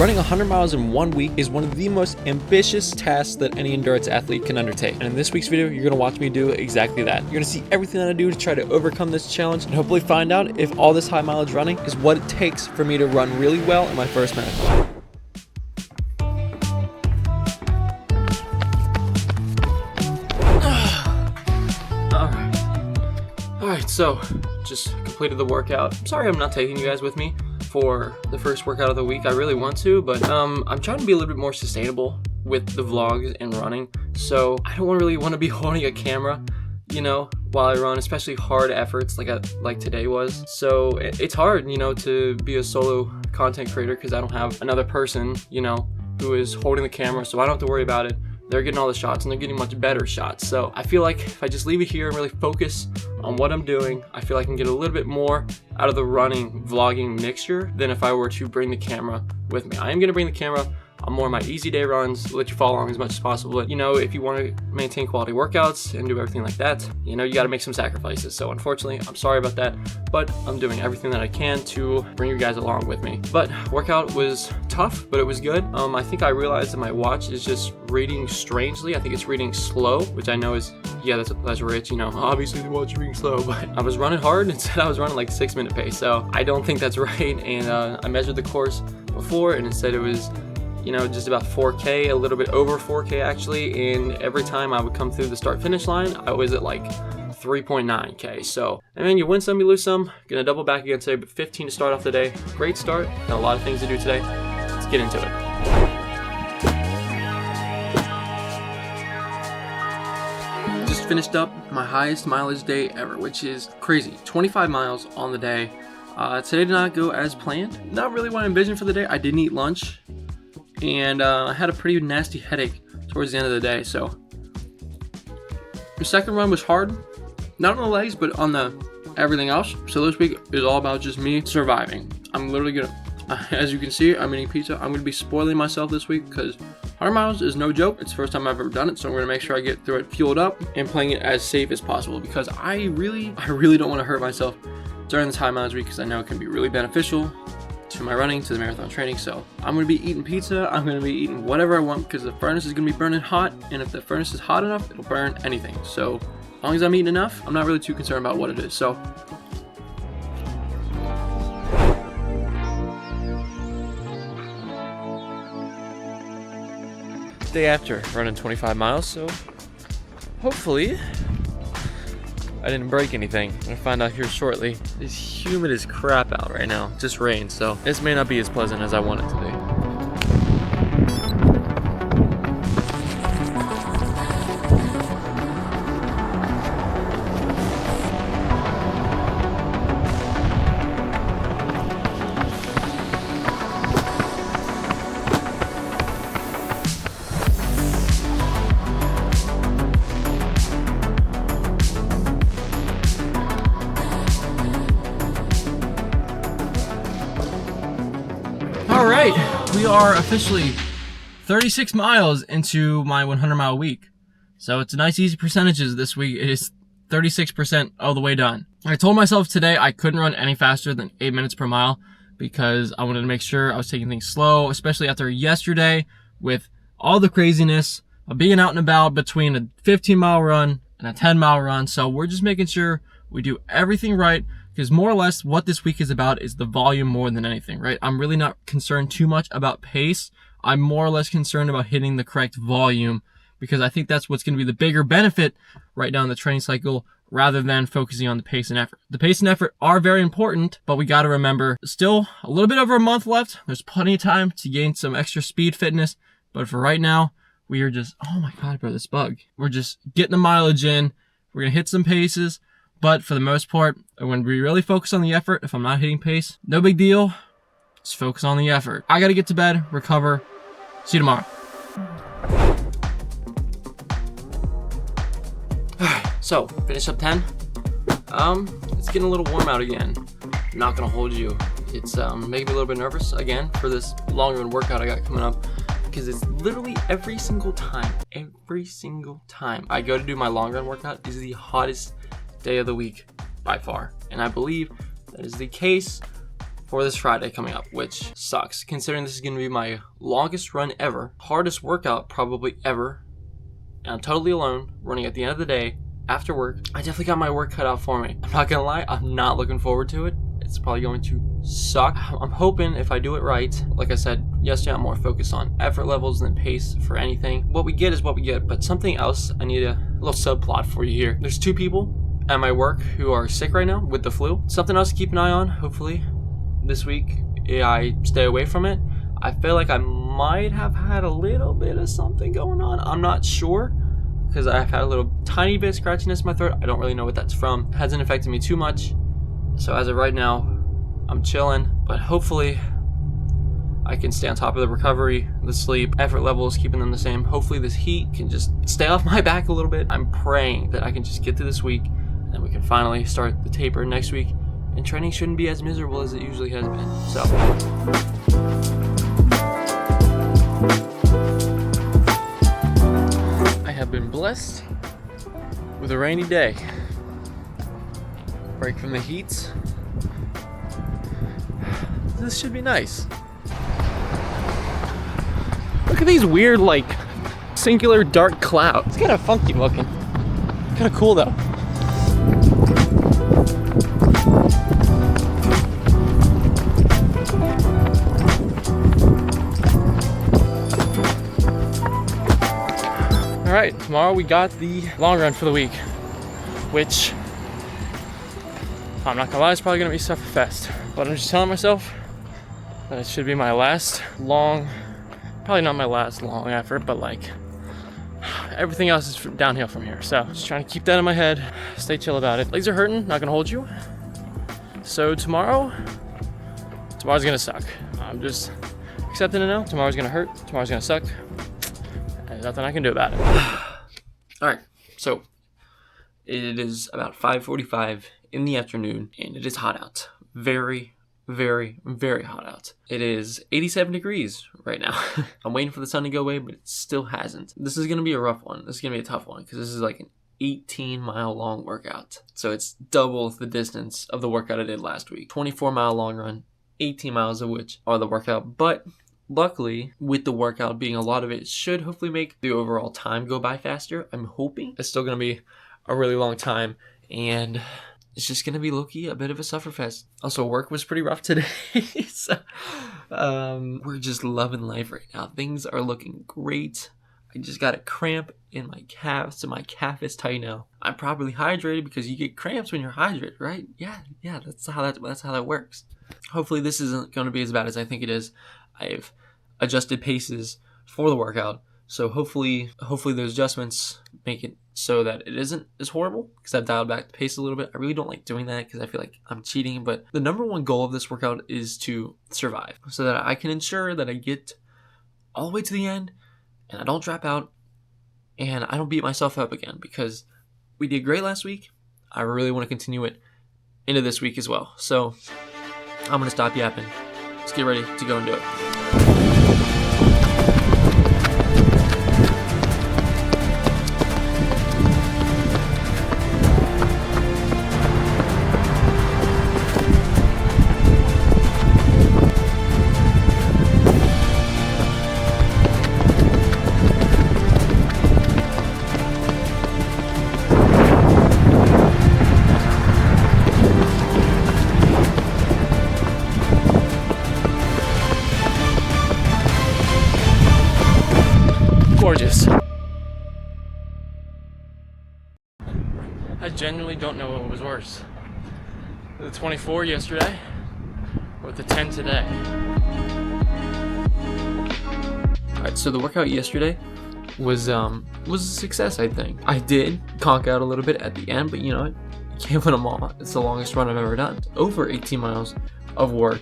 Running 100 miles in 1 week is one of the most ambitious tasks that any endurance athlete can undertake. And in this week's video, you're gonna watch me do exactly that. You're gonna see everything that I do to try to overcome this challenge and hopefully find out if all this high mileage running is what it takes for me to run really well in my first marathon. Alright, so just completed the workout. I'm sorry I'm not taking you guys with me for the first workout of the week. I really want to, but I'm trying to be a little bit more sustainable with the vlogs and running. So I don't really want to be holding a camera, you know, while I run, especially hard efforts like today was. So it's hard, you know, to be a solo content creator because I don't have another person, you know, who is holding the camera, so I don't have to worry about it. They're getting all the shots and they're getting much better shots. So I feel like if I just leave it here and really focus on what I'm doing, I feel like I can get a little bit more out of the running vlogging mixture than if I were to bring the camera with me. I am gonna bring the camera on more of my easy day runs, let you follow along as much as possible. But you know, if you want to maintain quality workouts and do everything like that, you know, you got to make some sacrifices. So unfortunately, I'm sorry about that, but I'm doing everything that I can to bring you guys along with me. But workout was tough, but it was good. I think I realized that my watch is just reading strangely. I think it's reading slow, which I know is, yeah, that's rich, you know, obviously the watch is reading slow, but I was running hard and instead I was running like 6-minute pace. So I don't think that's right. And I measured the course before and instead it was, you know, just about 4K, a little bit over 4K actually, and every time I would come through the start finish line, I was at like 3.9K. So, I mean, you win some, you lose some. Gonna double back again today, but 15 to start off the day. Great start, got a lot of things to do today. Let's get into it. Just finished up my highest mileage day ever, which is crazy. 25 miles on the day. Today did not go as planned. Not really what I envisioned for the day. I didn't eat lunch. And I had a pretty nasty headache towards the end of the day. So the second run was hard, not on the legs, but on the everything else. So this week is all about just me surviving. I'm literally gonna, as you can see, I'm eating pizza. I'm gonna be spoiling myself this week because 100 miles is no joke. It's the first time I've ever done it, so I'm gonna make sure I get through it fueled up and playing it as safe as possible because I really don't want to hurt myself during this high mileage week because I know it can be really beneficial to my running, to the marathon training. So I'm gonna be eating pizza, I'm gonna be eating whatever I want because the furnace is gonna be burning hot, and if the furnace is hot enough, it'll burn anything. So as long as I'm eating enough, I'm not really too concerned about what it is. So day after running 25 miles, so hopefully I didn't break anything. I'm gonna find out here shortly. It's humid as crap out right now. Just rain, so this may not be as pleasant as I want it to be. All right, we are officially 36 miles into my 100 mile week. So it's a nice easy percentages this week. It is 36% all the way done. I told myself today I couldn't run any faster than 8 minutes per mile because I wanted to make sure I was taking things slow, especially after yesterday with all the craziness of being out and about between a 15-mile run and a 10-mile run. So we're just making sure we do everything right. Because more or less what this week is about is the volume more than anything, right? I'm really not concerned too much about pace. I'm more or less concerned about hitting the correct volume because I think that's what's going to be the bigger benefit right now in the training cycle rather than focusing on the pace and effort. The pace and effort are very important, but we got to remember still a little bit over a month left. There's plenty of time to gain some extra speed fitness, but for right now, we are just, oh my God, bro, this bug. We're just getting the mileage in. We're going to hit some paces. But for the most part, when we really focus on the effort, if I'm not hitting pace, no big deal. Just focus on the effort. I got to get to bed, recover. See you tomorrow. So, finish up 10. It's getting a little warm out again. I'm not going to hold you. It's making me a little bit nervous again for this long run workout I got coming up. Because it's literally every single time I go to do my long run workout is the hottest day of the week by far, and I believe that is the case for this Friday coming up, which sucks considering this is going to be my longest run ever, hardest workout probably ever, and I'm totally alone running at the end of the day after work. I definitely got my work cut out for me. I'm not gonna lie, I'm not looking forward to it. It's probably going to suck. I'm hoping if I do it right, like I said yesterday, I'm more focused on effort levels than pace for anything. What we get is what we get, but something else, I need a little subplot for you here. There's 2 people at my work who are sick right now with the flu. Something else to keep an eye on. Hopefully this week I stay away from it. I feel like I might have had a little bit of something going on. I'm not sure, because I've had a little tiny bit of scratchiness in my throat. I don't really know what that's from. It hasn't affected me too much. So as of right now, I'm chilling, but hopefully I can stay on top of the recovery, the sleep, effort levels, keeping them the same. Hopefully this heat can just stay off my back a little bit. I'm praying that I can just get through this week, and then we can finally start the taper next week, and training shouldn't be as miserable as it usually has been. So I have been blessed with a rainy day. Break from the heat. This should be nice. Look at these weird, like, singular dark clouds. It's kind of funky looking. Kind of cool though. All right, tomorrow we got the long run for the week, which I'm not gonna lie, it's probably gonna be Sufferfest. But I'm just telling myself that it should be my last long, probably not my last long effort, but like everything else is downhill from here. So just trying to keep that in my head, stay chill about it. Legs are hurting, not gonna hold you. So tomorrow's gonna suck. I'm just accepting it now. Tomorrow's gonna hurt, tomorrow's gonna suck. There's nothing I can do about it. All right, so it is about 5:45 in the afternoon, and it is hot out. Very, very, very hot out. It is 87 degrees right now. I'm waiting for the sun to go away, but it still hasn't. This is gonna be a rough one. This is gonna be a tough one, because this is like an 18-mile long workout. So it's double the distance of the workout I did last week. 24-mile long run, 18 miles of which are the workout. But luckily, with the workout being a lot of it, should hopefully make the overall time go by faster. I'm hoping. It's still gonna be a really long time, and it's just gonna be low-key a bit of a sufferfest. Also, work was pretty rough today. So, we're just loving life right now. Things are looking great. I just got a cramp in my calf, so my calf is tight now. I'm properly hydrated, because you get cramps when you're hydrated, right? Yeah, that's how that works. Hopefully this isn't gonna be as bad as I think it is. I've adjusted paces for the workout, so hopefully those adjustments make it so that it isn't as horrible, because I've dialed back the pace a little bit. I really don't like doing that, because I feel like I'm cheating, but the number one goal of this workout is to survive, so that I can ensure that I get all the way to the end, and I don't drop out, and I don't beat myself up again, because we did great last week. I really want to continue it into this week as well. So I'm going to stop yapping. Let's get ready to go and do it. Gorgeous. I genuinely don't know what was worse, the 24 yesterday or the 10 today. Alright, so the workout yesterday was a success, I think. I did conk out a little bit at the end, but you know, you can't win them all. It's the longest run I've ever done. Over 18 miles of work,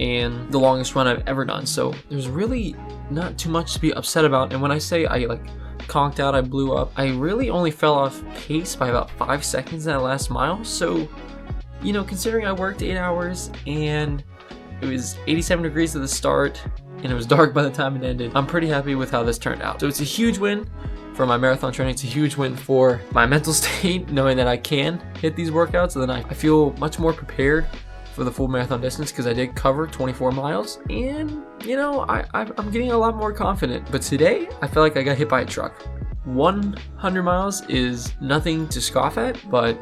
and the longest run I've ever done. So there's really not too much to be upset about. And when I say I like conked out, I blew up, I really only fell off pace by about 5 seconds in that last mile. So, you know, considering I worked 8 hours and it was 87 degrees at the start and it was dark by the time it ended, I'm pretty happy with how this turned out. So it's a huge win for my marathon training. It's a huge win for my mental state, knowing that I can hit these workouts, and then I feel much more prepared for the full marathon distance because I did cover 24 miles, and you know, I'm getting a lot more confident. But today, I felt like I got hit by a truck. 100 miles is nothing to scoff at, but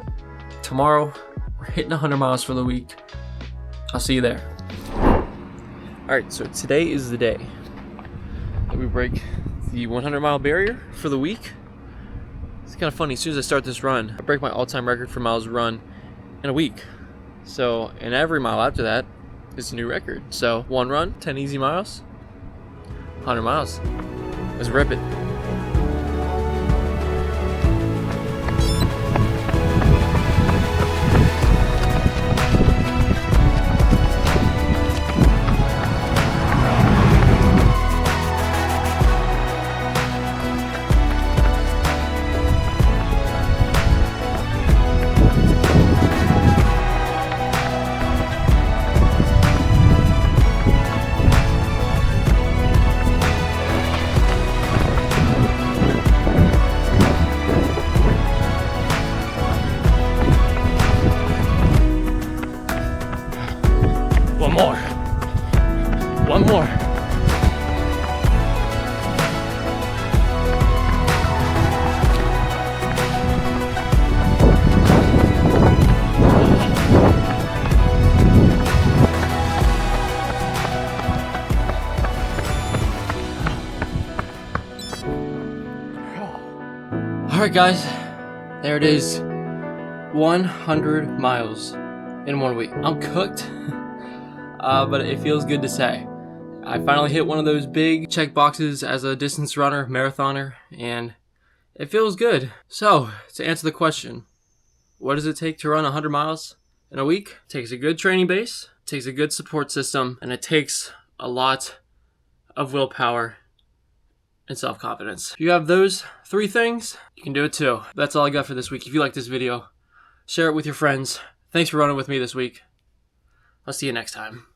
tomorrow we're hitting 100 miles for the week. I'll see you there. Alright, so today is the day that we break the 100 mile barrier for the week. It's kind of funny, as soon as I start this run, I break my all-time record for miles run in a week. So, and every mile after that is a new record. So, 1 run, 10 easy miles, 100 miles. Let's rip it. One more. All right, guys, there it is. 100 miles in 1 week. I'm cooked. But it feels good to say. I finally hit one of those big check boxes as a distance runner, marathoner, and it feels good. So, to answer the question, what does it take to run 100 miles in a week? It takes a good training base, it takes a good support system, and it takes a lot of willpower and self-confidence. If you have those 3 things, you can do it too. That's all I got for this week. If you like this video, share it with your friends. Thanks for running with me this week. I'll see you next time.